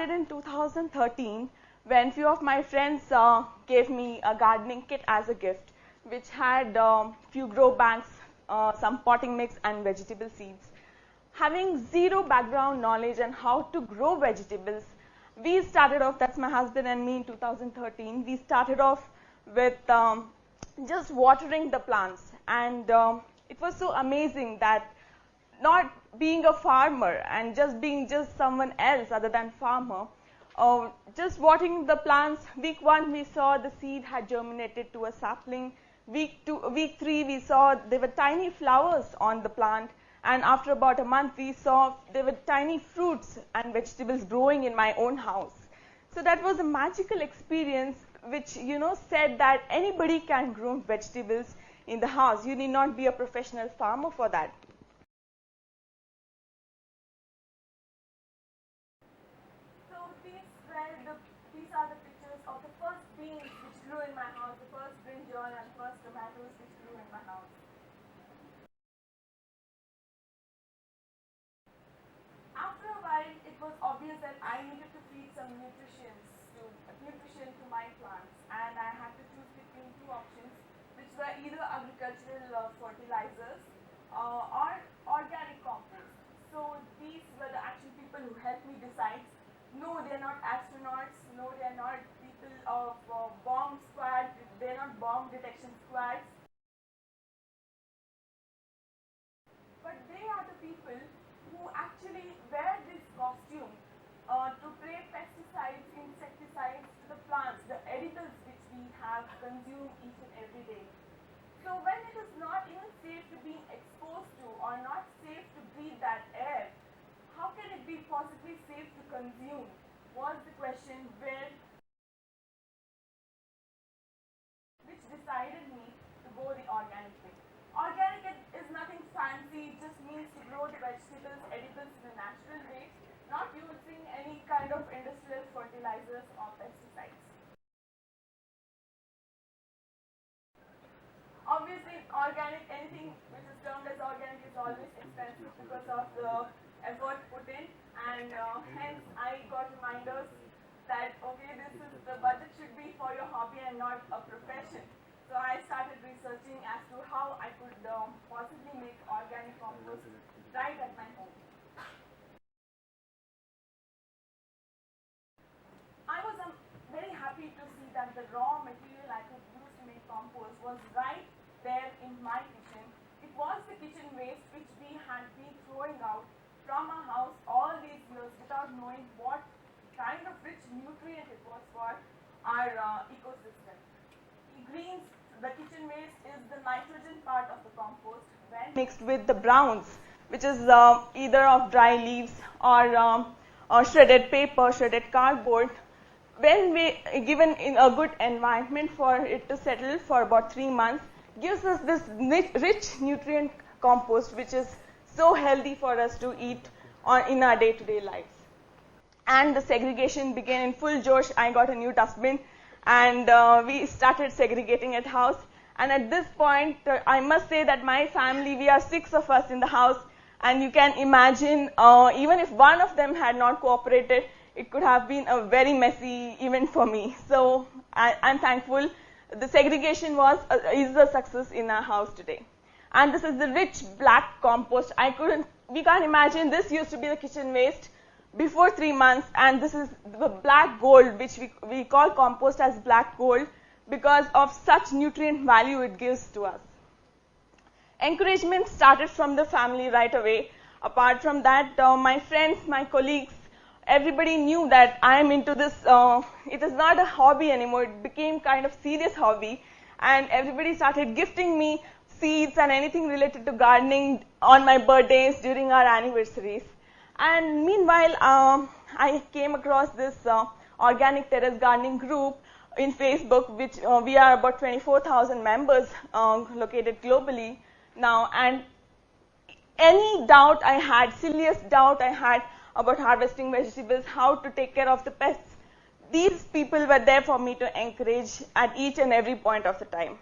started in 2013 when few of my friends gave me a gardening kit as a gift, which had few grow bags, some potting mix and vegetable seeds. Having zero background knowledge on how to grow vegetables, we started off, that's my husband and me in 2013, we started off with just watering the plants, and it was so amazing that not being a farmer and just being just someone else other than farmer, just watering the plants, week 1 we saw the seed had germinated to a sapling, week 3 we saw there were tiny flowers on the plant, and after about a month we saw there were tiny fruits and vegetables growing in my own house. So that was a magical experience which said that anybody can grow vegetables in the house. You need not be a professional farmer for that. So these are the pictures of the first beans which grew in my house, the first brinjal and first tomatoes which grew in my house. After a while, it was obvious that I needed to feed some nutrition to my plants, and I had to choose between two options, which were either agricultural fertilizers or organic compost. So these were the actual people who helped me decide. No, they are not astronauts. No, they are not people of bomb squad. They are not bomb detection squads. But they are the people who actually wear this costume to spray pesticides, insecticides to the plants, the edibles which we have consumed each and every day. So when it is not even safe to be exposed to or not safe to breathe that air, how can it be possibly safe to consume? Was the question which decided me to go the organic way. Organic is nothing fancy, it just means to grow the vegetables, edibles in a natural way, not using any kind of industrial fertilizers or pesticides. Obviously, organic, anything which is termed as organic is always expensive because of the effort put in, and hence I got reminders that okay, the budget should be for your hobby and not a profession. So I started researching as to how I could possibly make organic compost right at my home. I was very happy to see that the raw material I could use to make compost was right there in my kitchen. It was the kitchen waste which we had been throwing out from our house all these years without knowing what kind of rich nutrient it was for our ecosystem. Greens, the kitchen waste is the nitrogen part of the compost when mixed with the browns, which is either of dry leaves or shredded paper, shredded cardboard. When we given in a good environment for it to settle for about 3 months, gives us this rich nutrient compost which is so healthy for us to eat in our day-to-day lives. And the segregation began in full josh. I got a new dustbin and we started segregating at house. And at this point, I must say that my family, we are 6 of us in the house, and you can imagine even if one of them had not cooperated, it could have been a very messy event for me. So I'm thankful. The segregation is a success in our house today. And this is the rich black compost. We can't imagine this used to be the kitchen waste before 3 months, and this is the black gold, which we call compost as black gold because of such nutrient value it gives to us. Encouragement started from the family right away. Apart from that, my friends, my colleagues, everybody knew that I am into this. It is not a hobby anymore. It became kind of serious hobby, and everybody started gifting me seeds and anything related to gardening on my birthdays, during our anniversaries. And meanwhile, I came across this organic terrace gardening group in Facebook, which we are about 24,000 members located globally now. And any doubt I had, silliest doubt I had about harvesting vegetables, how to take care of the pests, these people were there for me to encourage at each and every point of the time.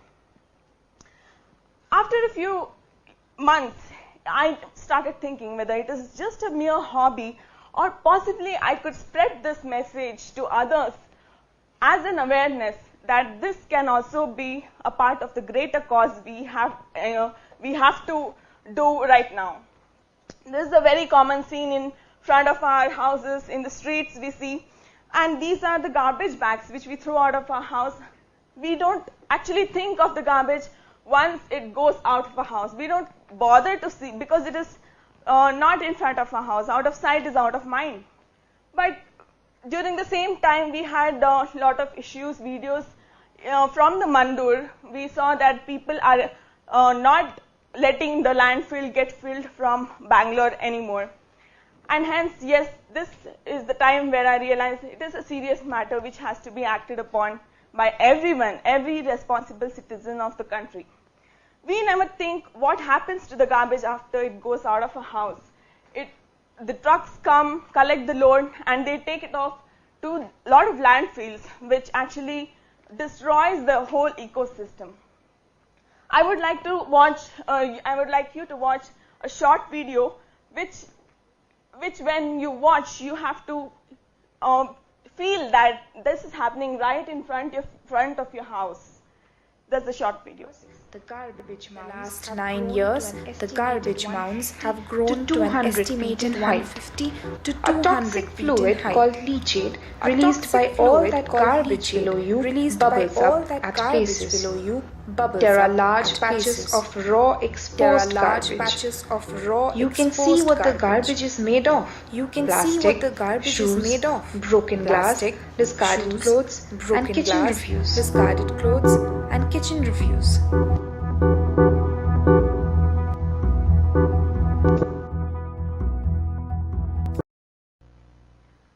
After a few months, I started thinking whether it is just a mere hobby Or possibly I could spread this message to others as an awareness that this can also be a part of the greater cause we have to do right now. This is a very common scene in front of our houses, in the streets we see, and these are the garbage bags which we throw out of our house. We don't actually think of the garbage once it goes out of our house. We don't bother to see because it is not in front of our house. Out of sight is out of mind. But during the same time, we had a lot of issues, videos from the Mandur. We saw that people are not letting the landfill get filled from Bangalore anymore. And hence, yes, this is the time where I realized it is a serious matter which has to be acted upon by everyone, every responsible citizen of the country. We never think what happens to the garbage after it goes out of a house. The trucks come, collect the load, and they take it off to a lot of landfills, which actually destroys the whole ecosystem. I would like you to watch a short video, which when you watch, you have to feel that this is happening right in front of your house. That's a short video. The last 9 years, the garbage mounds have grown to an estimated 150 to 200 feet in height. Called leachate, released by all that garbage below you, bubbles up at places. There are large patches of raw exposed garbage. You can see what the garbage is made of. Plastic, shoes, broken glass, discarded clothes, and kitchen refuse.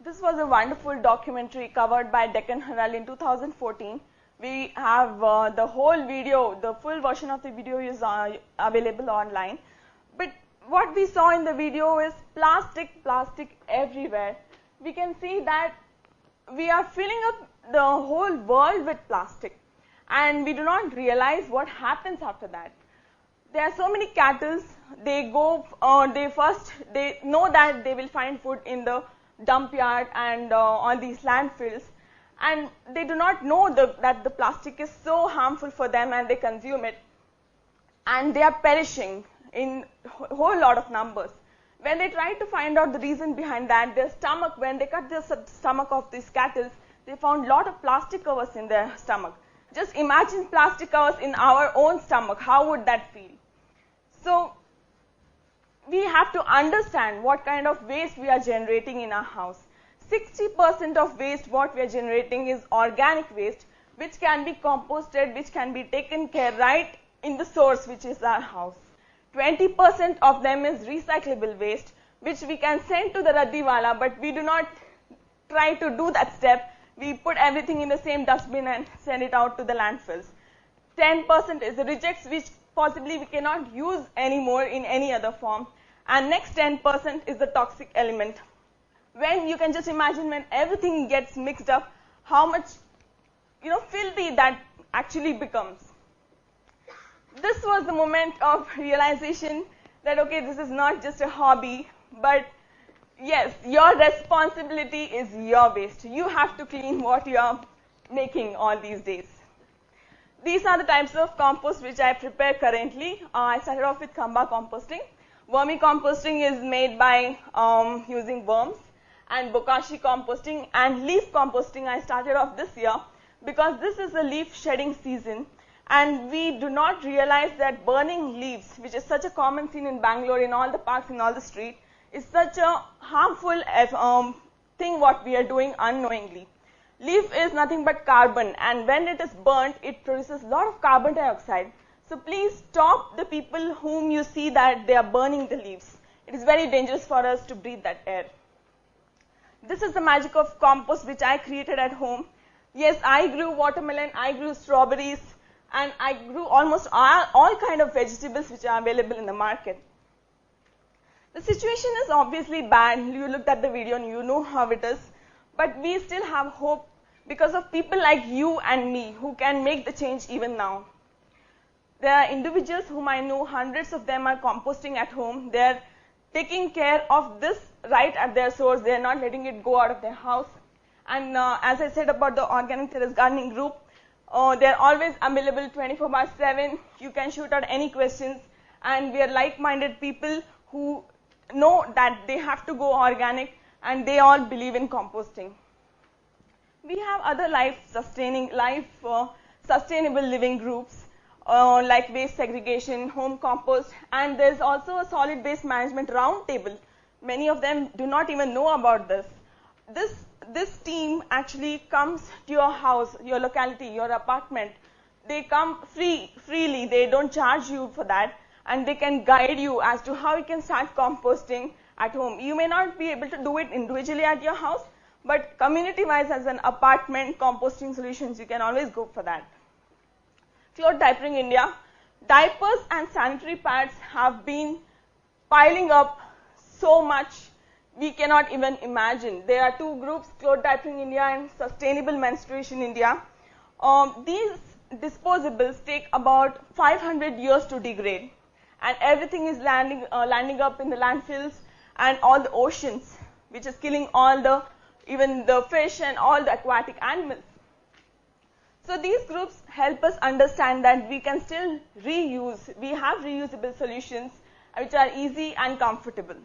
This was a wonderful documentary covered by Deccan Herald in 2014. We have the whole video, the full version of the video is available online. But what we saw in the video is plastic everywhere. We can see that we are filling up the whole world with plastic, and we do not realize what happens after that. There are so many cattle, they know that they will find food in the dump yard and on these landfills, and they do not know that the plastic is so harmful for them, and they consume it, and they are perishing in a whole lot of numbers. When they try to find out the reason behind that, their stomach, when they cut the stomach of these cattle, they found a lot of plastic covers in their stomach. Just imagine plastic covers in our own stomach. How would that feel? So we have to understand what kind of waste we are generating in our house. 60% of waste what we are generating is organic waste, which can be composted, which can be taken care right in the source, which is our house. 20% of them is recyclable waste, which we can send to the Raddiwala, but we do not try to do that step. We put everything in the same dustbin and send it out to the landfills. 10% is the rejects, which possibly we cannot use anymore in any other form. And next 10% is the toxic element. When you can just imagine when everything gets mixed up, how much filthy that actually becomes. This was the moment of realization that, okay, this is not just a hobby, but yes, your responsibility is your waste. You have to clean what you are making all these days. These are the types of compost which I prepare currently. I started off with Khamba composting. Vermicomposting is made by using worms, and bokashi composting and leaf composting I started off this year because this is a leaf shedding season, and we do not realize that burning leaves, which is such a common scene in Bangalore, in all the parks, in all the streets, is such a harmful thing what we are doing unknowingly. Leaf is nothing but carbon, and when it is burnt, it produces a lot of carbon dioxide. So please stop the people whom you see that they are burning the leaves. It is very dangerous for us to breathe that air. This is the magic of compost which I created at home. Yes, I grew watermelon, I grew strawberries, and I grew almost all kind of vegetables which are available in the market. The situation is obviously bad. You looked at the video and you know how it is. But we still have hope because of people like you and me who can make the change even now. There are individuals whom I know, hundreds of them are composting at home. Their taking care of this right at their source. They are not letting it go out of their house. And as I said about the organic terrace gardening group, they are always available 24/7. You can shoot out any questions, and we are like-minded people who know that they have to go organic, and they all believe in composting. We have other sustainable living groups like waste segregation, home compost, and there's also a solid waste management roundtable. Many of them do not even know about this. This team actually comes to your house, your locality, your apartment. They come freely. They don't charge you for that, and they can guide you as to how you can start composting at home. You may not be able to do it individually at your house, but community-wise as an apartment composting solutions, you can always go for that. Cloth Diapering India. Diapers and sanitary pads have been piling up so much we cannot even imagine. There are two groups, Cloth Diapering India and Sustainable Menstruation India. These disposables take about 500 years to degrade, and everything is landing up in the landfills and all the oceans, which is killing even the fish and all the aquatic animals. So these groups help us understand that we can still reuse. We have reusable solutions which are easy and comfortable.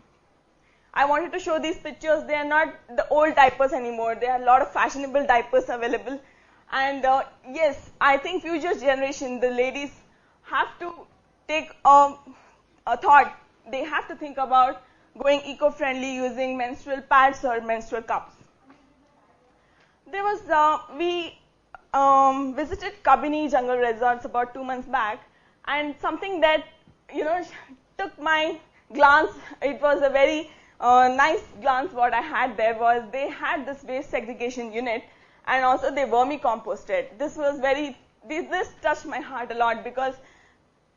I wanted to show these pictures. They are not the old diapers anymore. There are a lot of fashionable diapers available. And yes, I think future generation, the ladies have to take a thought. They have to think about going eco-friendly using menstrual pads or menstrual cups. There was, we visited Kabini Jungle Resorts about 2 months back, and something that, took my glance, it was a very nice glance what I had there was they had this waste segregation unit, and also they vermicomposted. This touched my heart a lot, because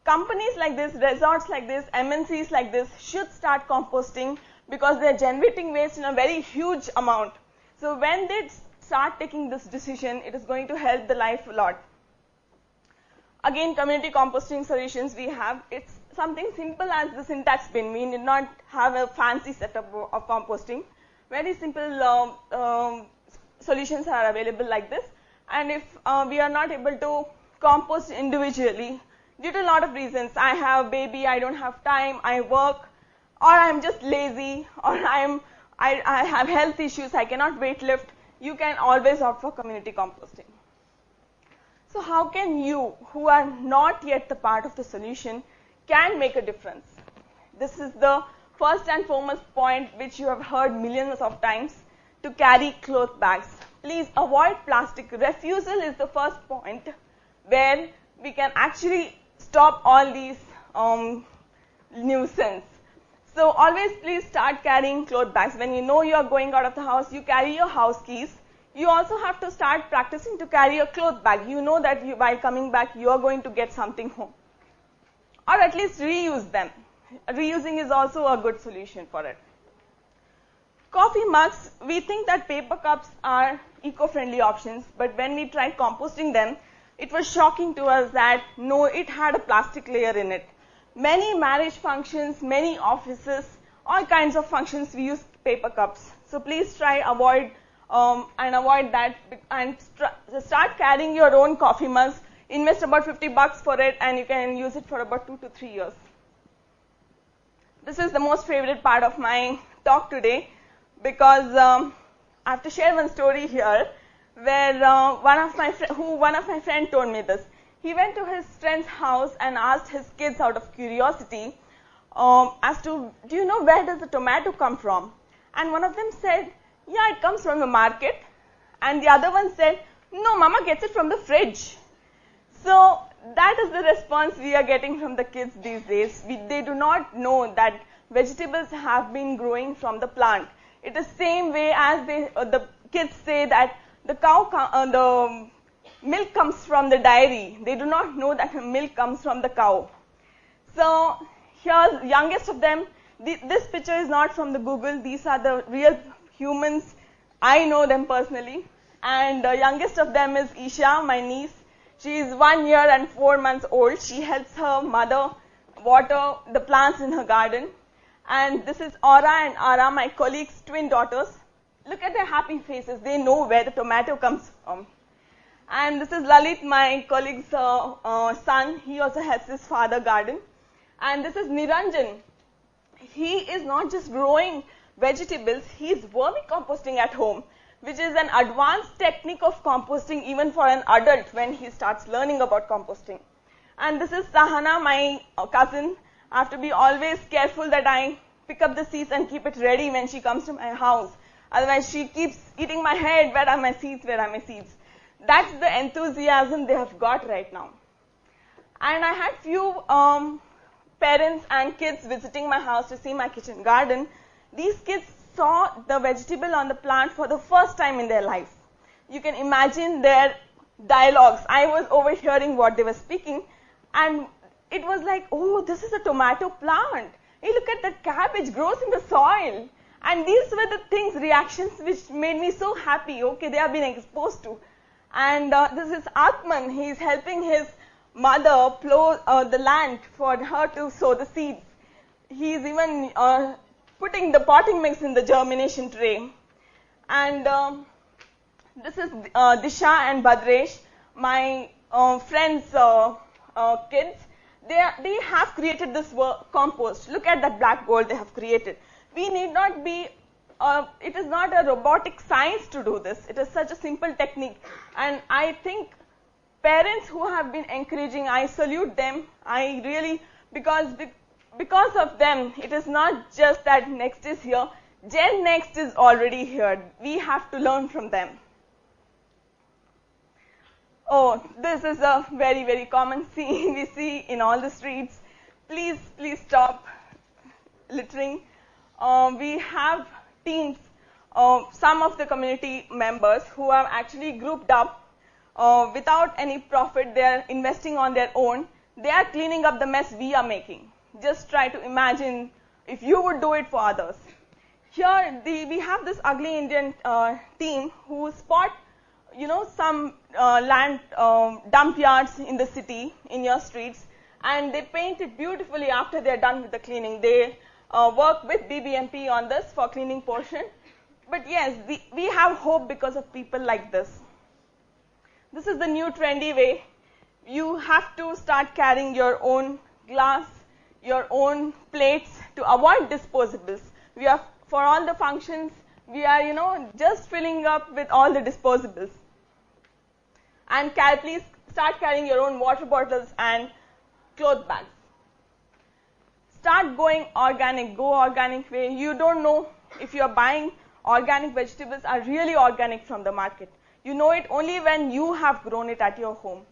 companies like this, resorts like this, MNCs like this should start composting, because they're generating waste in a very huge amount. So when they start taking this decision, it is going to help the life a lot. Again, community composting solutions we have. It's something simple as the syntax bin. We need not have a fancy setup of composting. Very simple solutions are available like this. And if we are not able to compost individually, due to a lot of reasons, I have a baby, I don't have time, I work, or I'm just lazy, or I have health issues, I cannot weight lift, you can always opt for community composting. So how can you, who are not yet the part of the solution, can make a difference? This is the first and foremost point which you have heard millions of times, to carry cloth bags. Please avoid plastic. Refusal is the first point where we can actually stop all these nuisance. So always please start carrying cloth bags. When you know you are going out of the house, you carry your house keys. You also have to start practicing to carry a cloth bag. You know that while coming back, you are going to get something home. Or at least reuse them. Reusing is also a good solution for it. Coffee mugs, we think that paper cups are eco-friendly options, but when we tried composting them, it was shocking to us that no, it had a plastic layer in it. Many marriage functions, many offices, all kinds of functions we use paper cups. So please try avoid that, and start carrying your own coffee mugs. Invest about $50 for it, and you can use it for about 2 to 3 years. This is the most favorite part of my talk today, because I have to share one story here, where one of my friends told me this. He went to his friend's house and asked his kids out of curiosity as to, do you know where does the tomato come from? And one of them said, yeah, it comes from the market. And the other one said, no, Mama gets it from the fridge. So that is the response we are getting from the kids these days. They do not know that vegetables have been growing from the plant. It is the same way as the kids say that the milk comes from the dairy. They do not know that the milk comes from the cow. So here's youngest of them. This picture is not from the Google. These are the real humans. I know them personally. And the youngest of them is Isha, my niece. She is 1 year and 4 months old. She helps her mother water the plants in her garden. And this is Aura and Ara, my colleagues' twin daughters. Look at their happy faces. They know where the tomato comes from. And this is Lalit, my colleague's son. He also helps his father garden. And this is Niranjan. He is not just growing vegetables, he is vermicomposting at home, which is an advanced technique of composting even for an adult when he starts learning about composting. And this is Sahana, my cousin. I have to be always careful that I pick up the seeds and keep it ready when she comes to my house. Otherwise, she keeps eating my head. Where are my seeds? Where are my seeds? That's the enthusiasm they have got right now. And I had few parents and kids visiting my house to see my kitchen garden. These kids saw the vegetable on the plant for the first time in their life. You can imagine their dialogues. I was overhearing what they were speaking, and it was like, oh, this is a tomato plant. Hey, look at that cabbage grows in the soil. And these were the things, reactions, which made me so happy. Okay, they have been exposed to. And this is Atman. He is helping his mother plow the land for her to sow the seeds. He is even putting the potting mix in the germination tray. And this is Disha and Badresh, my friends' kids. They have created this compost. Look at that black gold they have created. We need not be, it is not a robotic science to do this. It is such a simple technique. And I think parents who have been encouraging, I salute them. I really, because of them, it is not just that next is here. Gen Next is already here. We have to learn from them. Oh, this is a very, very common scene we see in all the streets. Please stop littering. We have teams, some of the community members who have actually grouped up without any profit. They are investing on their own. They are cleaning up the mess we are making. Just try to imagine if you would do it for others. Here, we have this ugly Indian team who spot, some land dump yards in the city, in your streets, and they paint it beautifully after they're done with the cleaning. They work with BBMP on this for cleaning portion. But yes, we have hope because of people like this. This is the new trendy way. You have to start carrying your own glass, your own plates to avoid disposables. We are, for all the functions, we are, just filling up with all the disposables. And please start carrying your own water bottles and cloth bags. Start going organic, go organic way. You don't know if you are buying organic vegetables are really organic from the market. You know it only when you have grown it at your home.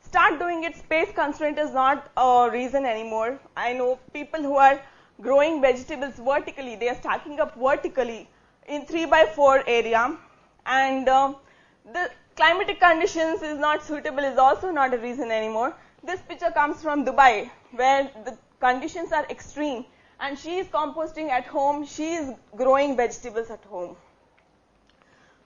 Start doing it. Space constraint is not a reason anymore. I know people who are growing vegetables vertically. They are stacking up vertically in 3x4 area. And the climatic conditions is not suitable is also not a reason anymore. This picture comes from Dubai, where the conditions are extreme, and she is composting at home. She is growing vegetables at home.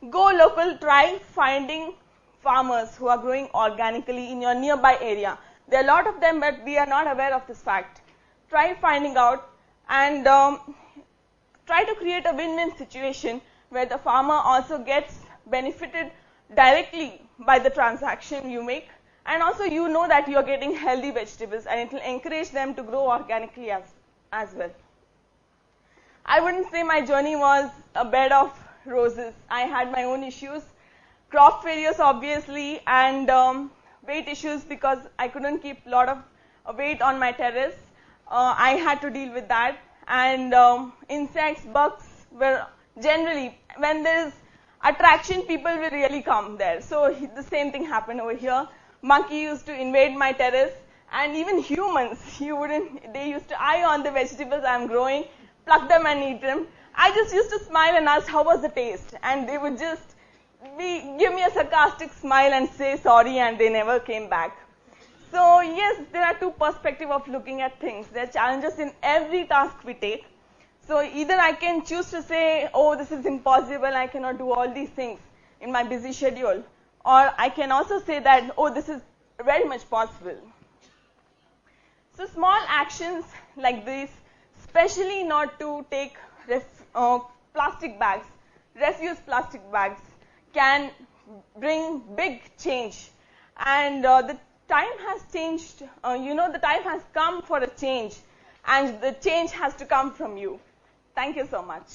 Go local. Try finding farmers who are growing organically in your nearby area. There are a lot of them, but we are not aware of this fact. Try finding out and try to create a win-win situation where the farmer also gets benefited directly by the transaction you make, and also you know that you are getting healthy vegetables, and it will encourage them to grow organically as well. I wouldn't say my journey was a bed of roses. I had my own issues, crop failures obviously, and weight issues because I couldn't keep a lot of weight on my terrace. I had to deal with that, and insects, bugs were generally, when there is attraction, people will really come there. So the same thing happened over here. Monkey used to invade my terrace, and even humans, they used to eye on the vegetables I'm growing, pluck them and eat them. I just used to smile and ask how was the taste, and they would just give me a sarcastic smile and say sorry, and they never came back. So yes, there are two perspectives of looking at things. There are challenges in every task we take. So either I can choose to say, oh, this is impossible, I cannot do all these things in my busy schedule. Or I can also say that, oh, this is very much possible. So small actions like these especially not to take plastic bags. Refuse plastic bags can bring big change, and the time has changed. The time has come for a change, and the change has to come from you. Thank you so much.